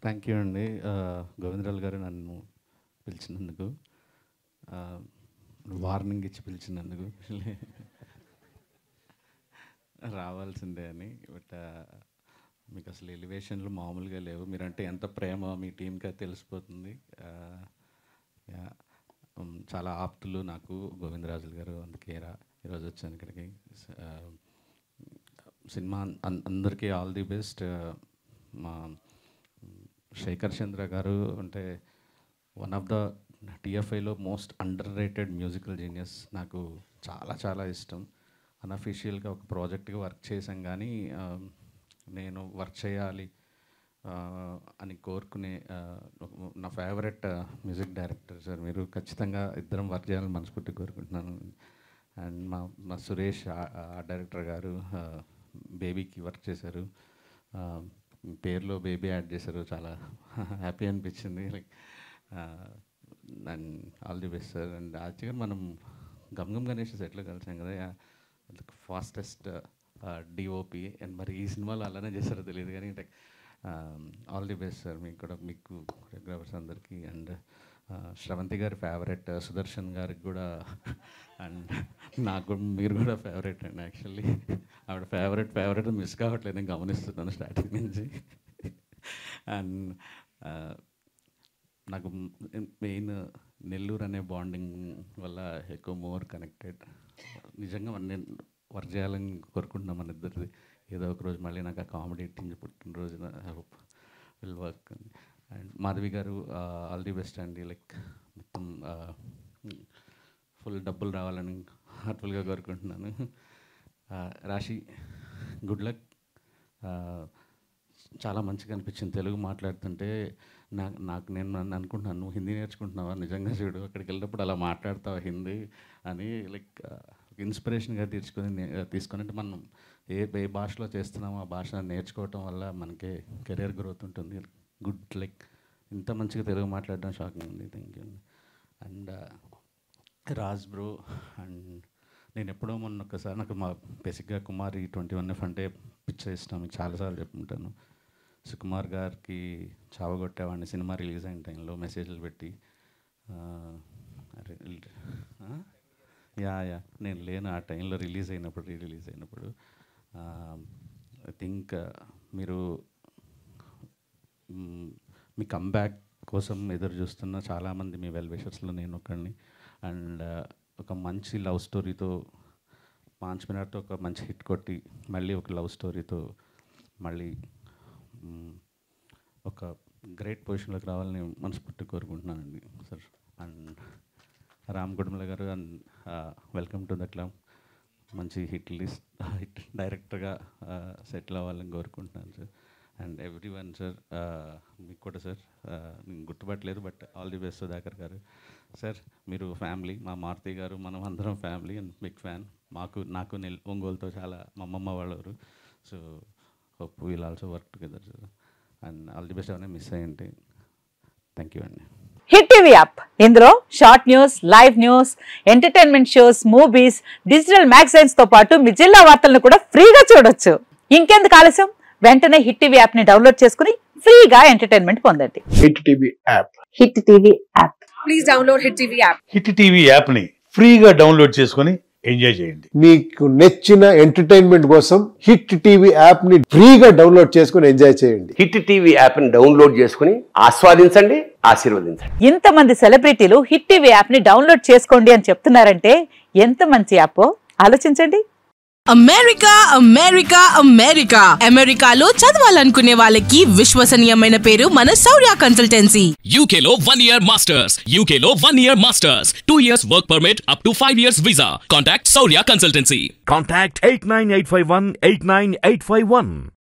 Thank you అండి. గోవిందరాజు గారు నన్ను పిలిచినందుకు, వార్నింగ్ ఇచ్చి పిలిచినందుకు రావాల్సిందే అని. బట్ మీకు అసలు ఎలివేషన్లు మామూలుగా లేవు. మీరంటే ఎంత ప్రేమ మీ టీంకి తెలిసిపోతుంది. చాలా ఆప్తులు నాకు గోవిందరాజులు గారు, అందుకే ఈరోజు వచ్చాను ఇక్కడికి. సినిమా అందరికీ ఆల్ ది బెస్ట్. మా శేఖర్ చంద్ర గారు అంటే వన్ ఆఫ్ ద టీఎఫ్ఐలో most underrated musical genius. నాకు చాలా చాలా ఇష్టం. అన్అఫీషియల్గా ఒక ప్రాజెక్ట్గా వర్క్ చేశాం, కానీ నేను వర్క్ చేయాలి అని కోరుకునే నా ఫేవరెట్ మ్యూజిక్ డైరెక్టర్ సార్. మీరు ఖచ్చితంగా ఇద్దరం వర్క్ చేయాలని మనస్ఫూర్తిగా కోరుకుంటున్నాను. అండ్ మా సురేష్ డైరెక్టర్ గారు బేబీకి వర్క్ చేశారు, పేరులో బేబీ యాడ్ చేశారు. చాలా హ్యాపీ అనిపించింది. Like and all the best sir. And యాక్చువల్గా మనం గమ్ గణేష్ సెట్లో కలిసాం కదా, ఫాస్టెస్ట్ డిఓపి. అండ్ మరి ఈ సినిమాలో అలానే చేశారో తెలియదు, కానీ like all the best sir మీకు కూడా, మీకు కొరియోగ్రాఫర్స్ అందరికీ. అండ్ శ్రవంతి గారి ఫేవరెట్ సుదర్శన్ గారికి కూడా, అండ్ నాకు మీరు కూడా ఫేవరెట్ అండి. యాక్చువల్లీ ఆవిడ ఫేవరెట్ మిస్ కావట్లేదు, నేను గమనిస్తున్నాను స్టార్టింగ్ నుంచి. అండ్ నాకు మెయిన్ నెల్లూరు అనే బాండింగ్ వల్ల ఎక్కువ మోర్ కనెక్టెడ్. నిజంగా నేను వర్క్ చేయాలని కోరుకుంటున్నాం మన ఇద్దరిది. ఏదో ఒక రోజు మళ్ళీ నాకు ఆ కామెడీ టీమ్ పుట్టినరోజున I hope will work. And Madhavi గారు ఆల్ ది బెస్ట్ అండి. లైక్ మొత్తం ఫుల్ డబ్బులు రావాలని హార్ట్ఫుల్గా కోరుకుంటున్నాను. రాశి గుడ్ లక్. చాలా మంచిగా అనిపించింది తెలుగు మాట్లాడుతుంటే. నేను అనుకుంటున్నాను, నువ్వు హిందీ నేర్చుకుంటున్నావా? నిజంగా చూడు, అక్కడికి వెళ్ళినప్పుడు అలా మాట్లాడతావా హిందీ అని. లైక్ ఇన్స్పిరేషన్గా తీసుకొని అంటే మనం ఏ భాషలో చేస్తున్నామో ఆ భాష నేర్చుకోవటం వల్ల మనకి కెరీర్ గ్రోత్ ఉంటుంది. గుడ్. లైక్ ఇంత మంచిగా తెలుగు మాట్లాడడం షాకింగ్ ఉంది. Thank you. And Raj bro, and నేను ఎప్పుడో మొన్న ఒక్కసారి, నాకు మా బేసిక్గా కుమారి 21F అంటే పిచ్చ ఇష్టం, మీకు చాలాసార్లు చెప్పుకుంటాను. సుకుమార్ గారికి చావగొట్టేవాడిని సినిమా రిలీజ్ అయిన టైంలో మెసేజ్లు పెట్టి. యా నేను లేను ఆ టైంలో, రిలీజ్ అయినప్పుడు. ఐ థింక్ మీరు మీ కంబ్యాక్ కోసం ఎదురు చూస్తున్న చాలామంది మీ వెల్ విషర్స్లో నేను ఒకడిని. అండ్ ఒక మంచి లవ్ స్టోరీతో, పాంచ్ మినిట్తో ఒక మంచి హిట్ కొట్టి మళ్ళీ ఒక లవ్ స్టోరీతో మళ్ళీ ఒక గ్రేట్ పొజిషన్లోకి రావాలని మనస్ఫూర్తిగా కోరుకుంటున్నానండి సార్. అండ్ రామ్ కుటుంబల గారు, and welcome to the club. మంచి హిట్ డైరెక్టర్గా సెటిల్ అవ్వాలని కోరుకుంటున్నాను సార్. అండ్ ఎవ్రీవన్ సార్, మీకు కూడా సార్ నేను గుర్తుపట్టలేదు, but all the best Sudhakar garu. Sir మీరు ఫ్యామిలీ, మా మారుతి గారు మనం అందరం ఫ్యామిలీ అండ్ బిగ్ ఫ్యాన్. నాకు ఒంగోలుతో చాలా మా అమ్మమ్మ వాళ్ళరు. So hope will also work together sir. And all the best. ఏమైనా మిస్ అయ్యండి. థ్యాంక్ యూ అండి. హిట్ టీవీ యాప్, ఇందులో short news, live news, entertainment shows, movies, digital magazines తో పాటు మీ జిల్లా వార్తలను కూడా ఫ్రీగా చూడొచ్చు. ఇంకెందుకు ఆలస్యం, వెంటనే హిట్ టీవీ యాప్ ని డౌన్లోడ్ చేసుకుని ఫ్రీగా ఎంటర్టైన్మెంట్ పొందండి. Hit TV app. Hit TV app. Please download hit TV app. Hit TV app ని ఫ్రీగా డౌన్లోడ్ చేసుకుని ఎంజాయ్ చేయండి. మీకు నచ్చిన ఎంటర్టైన్మెంట్ కోసం హిట్ టీవీ యాప్ ని ఫ్రీగా డౌన్లోడ్ చేసుకుని ఎంజాయ్ చేయండి. హిట్ టీవీ యాప్ ని డౌన్లోడ్ చేసుకుని ఆస్వాదించండి, ఆశీర్వదించండి. ఇంతమంది సెలబ్రిటీలు హిట్ టీవీ యాప్ ని డౌన్లోడ్ చేసుకోండి అని చెప్తున్నారంటే ఎంత మంచి యాప్ ఆలోచించండి. అమెరికా అమెరికాలో చదవాలనుకునే వాళ్ళకి విశ్వసనీయమైన పేరు మన శౌర్య కన్సల్టెన్సీ. UK లో 1 year masters, UK లో 1 year masters, 2 years work permit up to 5 years visa. Contact Saurya Consultancy. Contact 89851 89851.